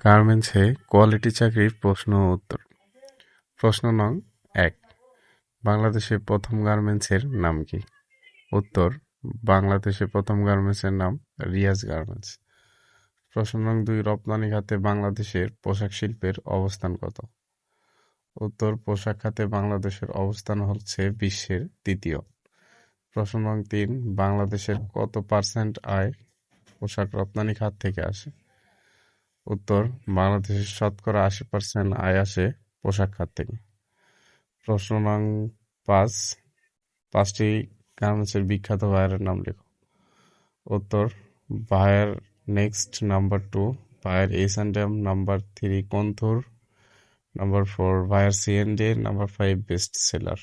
গার্মেন্টসে কোয়ালিটি চাকরির প্রশ্ন ও উত্তর। প্রশ্ন নং ১, বাংলাদেশের প্রথম গার্মেন্টসের নাম কি? উত্তর, বাংলাদেশের প্রথম গার্মেন্টসের নাম রিয়াজ গার্মেন্টস। প্রশ্ন নং ২, রপ্তানি খাতে বাংলাদেশের পোশাক শিল্পের অবস্থান কত? উত্তর, পোশাক খাতে বাংলাদেশের অবস্থান হচ্ছে বিশ্বের তৃতীয়। প্রশ্ন নং ৩, বাংলাদেশের কত % আয় পোশাক রপ্তানি খাত থেকে আসে? উত্তর, বাংলাদেশের শতকরা ৮০% আয় আসে পোশাক খাত থেকে। প্রশ্ন নং ৫, ৫টি গার্মেন্টসের বিখ্যাত ভাইয়ারের নাম লেখো। উত্তর, ভাইয়ার নেক্সট, নাম্বার 2 ভাইয়ার H&M, নাম্বার 3 কন্তুর, নাম্বার 4 ভাইয়ার C&A, নাম্বার 5 বেস্ট সেলার।